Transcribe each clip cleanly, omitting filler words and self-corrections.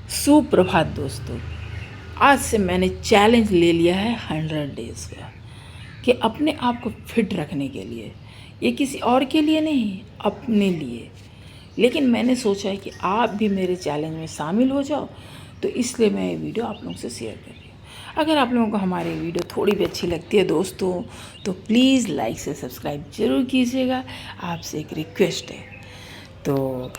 सुप्रभात दोस्तों। आज से मैंने चैलेंज ले लिया है 100 डेज़ का कि अपने आप को फिट रखने के लिए, ये किसी और के लिए नहीं, अपने लिए। लेकिन मैंने सोचा है कि आप भी मेरे चैलेंज में शामिल हो जाओ, तो इसलिए मैं ये वीडियो आप लोगों से शेयर कर रही हूँ। अगर आप लोगों को हमारी वीडियो थोड़ी भी अच्छी लगती है दोस्तों, तो प्लीज़ लाइक से सब्सक्राइब ज़रूर कीजिएगा। आपसे एक रिक्वेस्ट है। तो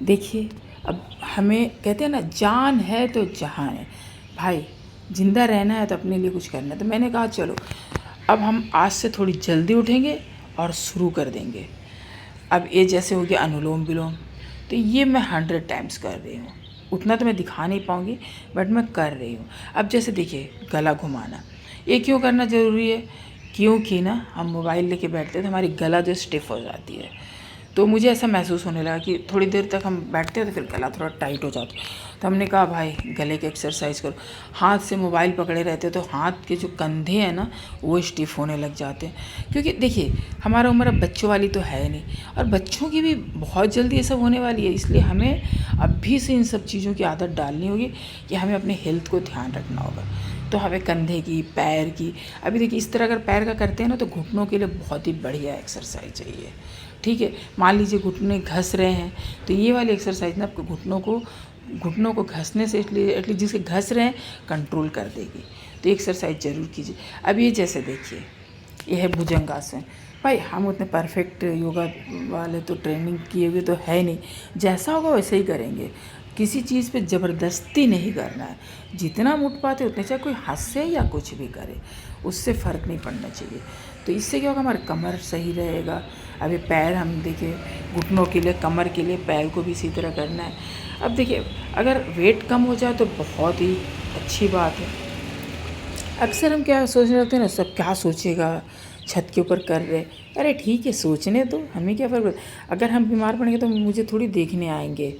देखिए, अब हमें कहते हैं ना, जान है तो जहान है। भाई, ज़िंदा रहना है तो अपने लिए कुछ करना है। तो मैंने कहा चलो अब हम आज से थोड़ी जल्दी उठेंगे और शुरू कर देंगे। अब ये जैसे हो गया अनुलोम विलोम, तो ये मैं 100 टाइम्स कर रही हूँ। उतना तो मैं दिखा नहीं पाऊँगी, बट मैं कर रही हूँ। अब जैसे देखिए, गला घुमाना, ये क्यों करना ज़रूरी है? क्योंकि ना हम मोबाइल लेके बैठते हैं तो हमारी गला जो स्टिफ हो जाती है। तो मुझे ऐसा महसूस होने लगा कि थोड़ी देर तक हम बैठते हैं तो फिर गला थोड़ा टाइट हो जाता है। तो हमने कहा भाई गले की एक्सरसाइज करो। हाथ से मोबाइल पकड़े रहते तो हाथ के जो कंधे हैं ना, वो स्टिफ होने लग जाते हैं। क्योंकि देखिए, हमारा उम्र अब बच्चों वाली तो है नहीं, और बच्चों की भी बहुत जल्दी ये सब होने वाली है। इसलिए हमें अभी से इन सब चीज़ों की आदत डालनी होगी कि हमें अपने हेल्थ को ध्यान रखना होगा। तो हमें कंधे की, पैर की, अभी देखिए इस तरह अगर पैर का करते हैं ना, तो घुटनों के लिए बहुत ही बढ़िया एक्सरसाइज चाहिए। ठीक है, मान लीजिए घुटने घस रहे हैं, तो ये वाली एक्सरसाइज ना आपको घुटनों को घसने से एटलीस्ट जिसके घस रहे हैं कंट्रोल कर देगी। तो ये एक्सरसाइज ज़रूर कीजिए। अब ये जैसे देखिए, ये है भुजंगासन। भाई हम उतने परफेक्ट योगा वाले तो ट्रेनिंग किए हुए तो है नहीं, जैसा होगा वैसे ही करेंगे। किसी चीज़ पे ज़बरदस्ती नहीं करना है। जितना हम उठ पाते उतने, चाहे कोई हंसे या कुछ भी करे, उससे फ़र्क नहीं पड़ना चाहिए। तो इससे क्या होगा, हमारा कमर सही रहेगा। अभी पैर हम देखिए, घुटनों के लिए, कमर के लिए पैर को भी इसी तरह करना है। अब देखिए, अगर वेट कम हो जाए तो बहुत ही अच्छी बात है। अक्सर हम क्या सोचने लगते हैं ना, सब क्या सोचेगा, छत के ऊपर कर रहे। अरे ठीक है, सोचने दो, हमें क्या फ़र्क पड़ता। अगर हम बीमार पड़ेंगे तो मुझे थोड़ी देखने आएंगे।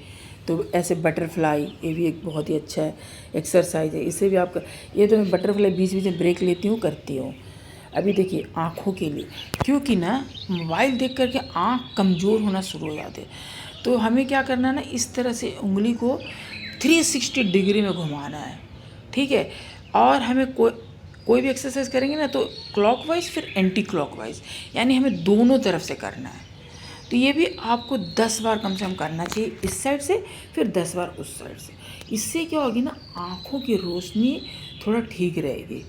तो ऐसे बटरफ्लाई, ये भी एक बहुत ही अच्छा है एक्सरसाइज है। इसे भी आप ये तो मैं बटरफ्लाई बीच बीच में ब्रेक लेती हूँ, करती हूँ। अभी देखिए आँखों के लिए, क्योंकि ना मोबाइल देख करके आँख कमज़ोर होना शुरू हो जाते। तो हमें क्या करना है ना, इस तरह से उंगली को 360 डिग्री में घुमाना है। ठीक है, और हमें कोई भी एक्सरसाइज करेंगे ना, तो क्लॉकवाइज फिर एंटी क्लॉकवाइज, यानी हमें दोनों तरफ से करना है। तो ये भी आपको 10 बार कम से कम करना चाहिए, इस साइड से फिर 10 बार उस साइड से। इससे क्या होगी ना, आँखों की रोशनी थोड़ा ठीक रहेगी।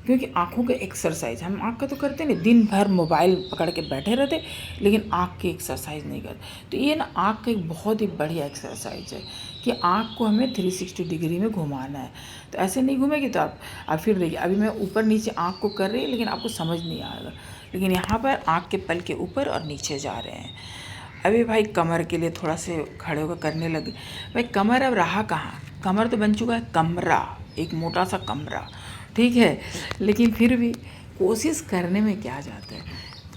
क्योंकि आँखों के एक्सरसाइज, हम आँख का तो करते नहीं, दिन भर मोबाइल पकड़ के बैठे रहते, लेकिन आँख की एक्सरसाइज नहीं करते। तो ये ना आँख का एक बहुत ही बढ़िया एक्सरसाइज है कि आँख को हमें 360 डिग्री में घुमाना है। तो ऐसे नहीं घूमेगी तो आप फिर देखिए, अभी मैं ऊपर नीचे आँख को कर रही है, लेकिन आपको समझ नहीं आएगा। लेकिन यहाँ पर आँख के पल के ऊपर और नीचे जा रहे हैं। अभी भाई कमर के लिए थोड़ा से खड़े होकर करने लगे। भाई कमर अब रहा कहाँ, कमर तो बन चुका है कमरा, एक मोटा सा कमरा। ठीक है, लेकिन फिर भी कोशिश करने में क्या जाता है,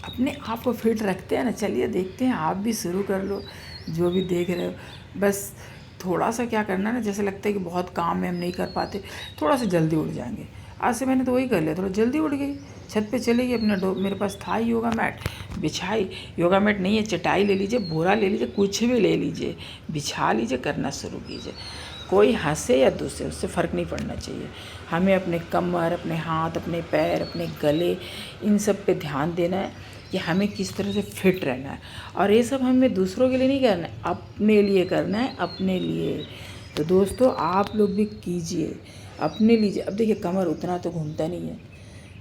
अपने आप को फिट रखते हैं ना। चलिए देखते हैं, आप भी शुरू कर लो, जो भी देख रहे हो। बस थोड़ा सा क्या करना है ना, जैसे लगता है कि बहुत काम है हम नहीं कर पाते, थोड़ा सा जल्दी उठ जाएंगे। आज से मैंने तो वही कर लिया, थोड़ा जल्दी उठ गई, छत पे चली गई अपना मेरे पास था ही योगा मैट, बिछाई। योगा मैट नहीं है, चटाई ले लीजिए, बोरा ले लीजिए, कुछ भी ले लीजिए, बिछा लीजिए, करना शुरू कीजिए। कोई हंसे या दूसरे, उससे फ़र्क नहीं पड़ना चाहिए। हमें अपने कमर, अपने हाथ, अपने पैर, अपने गले, इन सब पे ध्यान देना है कि हमें किस तरह से फिट रहना है। और ये सब हमें दूसरों के लिए नहीं करना है, अपने लिए करना है, अपने लिए। तो दोस्तों आप लोग भी कीजिए, अपने लीजिए। अब देखिए कमर उतना तो घूमता नहीं है,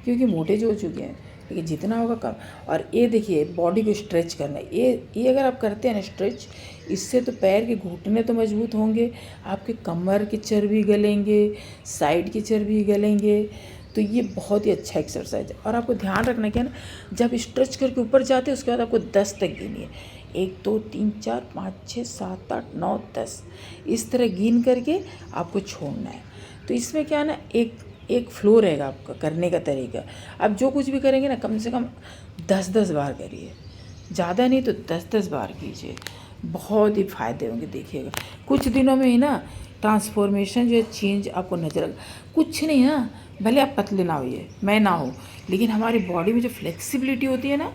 क्योंकि मोटे जो हो चुके हैं, लेकिन जितना होगा कम। और ये देखिए बॉडी को स्ट्रेच करना है, ये अगर आप करते हैं ना स्ट्रेच, इससे तो पैर के घुटने तो मजबूत होंगे, आपके कमर की चर्बी गलेंगे, साइड की चर्बी गलेंगे। तो ये बहुत ही अच्छा एक्सरसाइज है। और आपको ध्यान रखना क्या ना, जब स्ट्रेच करके ऊपर जाते हैं उसके बाद आपको 10 तक गिनी है। 1 2 3 4 5 6 7 8 9 10, इस तरह गिन करके आपको छोड़ना है। तो इसमें क्या ना, एक फ्लो रहेगा आपका करने का तरीका। आप जो कुछ भी करेंगे ना, कम से कम 10-10 बार करिए, ज़्यादा नहीं तो 10-10 बार कीजिए, बहुत ही फ़ायदे होंगे। देखिएगा कुछ दिनों में ही ना ट्रांसफॉर्मेशन जो है, चेंज आपको नजर। कुछ नहीं ना, भले आप पतले ना होइए, मैं ना हो, लेकिन हमारी बॉडी में जो फ्लेक्सिबिलिटी होती है ना,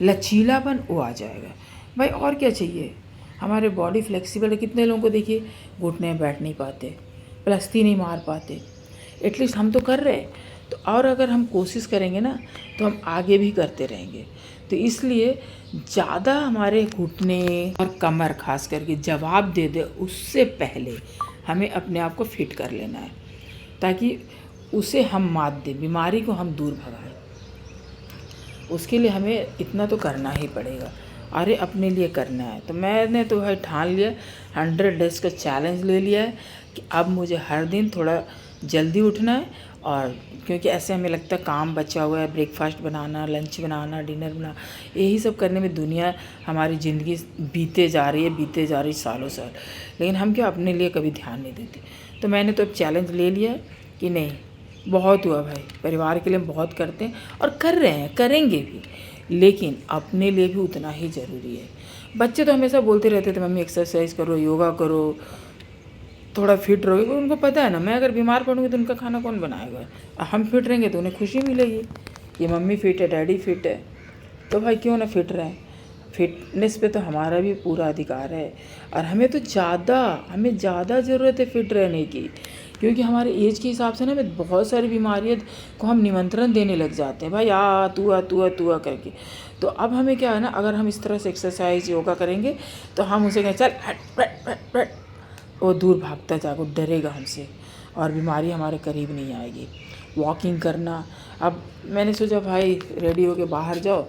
लचीलापन, वो आ जाएगा। भाई और क्या चाहिए, हमारे बॉडी फ्लेक्सिबल है। कितने लोगों को देखिए घुटने में बैठ नहीं पाते, पलस्ती नहीं मार पाते, एटलीस्ट हम तो कर रहे हैं। तो और अगर हम कोशिश करेंगे ना तो हम आगे भी करते रहेंगे। तो इसलिए ज़्यादा हमारे घुटने और कमर खास करके जवाब दे दे उससे पहले हमें अपने आप को फिट कर लेना है, ताकि उसे हम मात दें, बीमारी को हम दूर भगाएं। उसके लिए हमें इतना तो करना ही पड़ेगा। अरे अपने लिए करना है। तो मैंने तो भाई ठान लिया, 100 डेज़ का चैलेंज ले लिया है कि अब मुझे हर दिन थोड़ा जल्दी उठना है। और क्योंकि ऐसे हमें लगता है काम बचा हुआ है, ब्रेकफास्ट बनाना, लंच बनाना, डिनर बनाना, यही सब करने में दुनिया हमारी ज़िंदगी बीते जा रही सालों साल, लेकिन हम क्या अपने लिए कभी ध्यान नहीं देते। तो मैंने तो अब चैलेंज ले लिया है कि नहीं, बहुत हुआ भाई, परिवार के लिए बहुत करते हैं और कर रहे हैं, करेंगे भी, लेकिन अपने लिए भी उतना ही ज़रूरी है। बच्चे तो हमेशा बोलते रहते थे मम्मी एक्सरसाइज करो, योगा करो, थोड़ा फिट रहोगे। उनको पता है ना, मैं अगर बीमार पड़ूंगी तो उनका खाना कौन बनाएगा। हम फिट रहेंगे तो उन्हें खुशी मिलेगी, ये मम्मी फिट है, डैडी फिट है, तो भाई क्यों ना फिट रहें। फिटनेस पे तो हमारा भी पूरा अधिकार है। और हमें ज़्यादा ज़रूरत है फिट रहने की, क्योंकि हमारे एज के हिसाब से ना हमें बहुत सारी बीमारियों को हम निमंत्रण देने लग जाते हैं, भाई तू आ करके। तो अब हमें क्या है ना, अगर हम इस तरह से एक्सरसाइज योगा करेंगे तो हम उसे कहें चल हट, वो दूर भागता जाएगा, डरेगा हमसे और बीमारी हमारे करीब नहीं आएगी। वॉकिंग करना, अब मैंने सोचा भाई रेडी होके बाहर जाओ,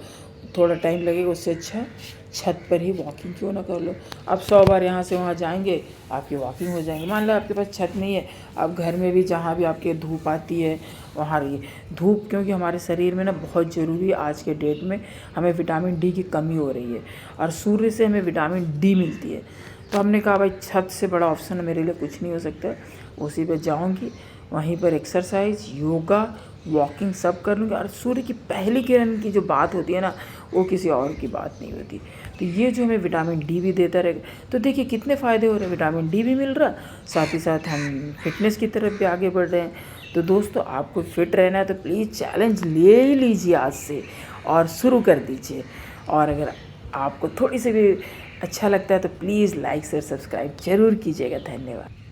थोड़ा टाइम लगेगा, उससे अच्छा छत पर ही वॉकिंग क्यों ना कर लो। अब 100 बार यहाँ से वहाँ जाएंगे, आपकी वॉकिंग हो जाएगी। मान लो आपके पास छत नहीं है, आप घर में भी जहाँ भी आपके धूप आती है वहाँ रहिए। धूप क्योंकि हमारे शरीर में ना बहुत ज़रूरी है। आज के डेट में हमें विटामिन डी की कमी हो रही है और सूर्य से हमें विटामिन डी मिलती है। तो हमने कहा भाई छत से बड़ा ऑप्शन मेरे लिए कुछ नहीं हो सकता, उसी पे जाऊंगी, वहीं पर एक्सरसाइज, योगा, वॉकिंग सब कर लूँगी। और सूर्य की पहली किरण की जो बात होती है ना, वो किसी और की बात नहीं होती। तो ये जो हमें विटामिन डी भी देता रहेगा, तो देखिए कितने फ़ायदे हो रहे हैं। विटामिन डी भी मिल रहा, साथ ही साथ हम फिटनेस की तरफ भी आगे बढ़ रहे हैं। तो दोस्तों, आपको फिट रहना है तो प्लीज़ चैलेंज ले ही लीजिए आज से और शुरू कर दीजिए। और अगर आपको थोड़ी सी भी अच्छा लगता है तो प्लीज़ लाइक शेयर सब्सक्राइब ज़रूर कीजिएगा। धन्यवाद।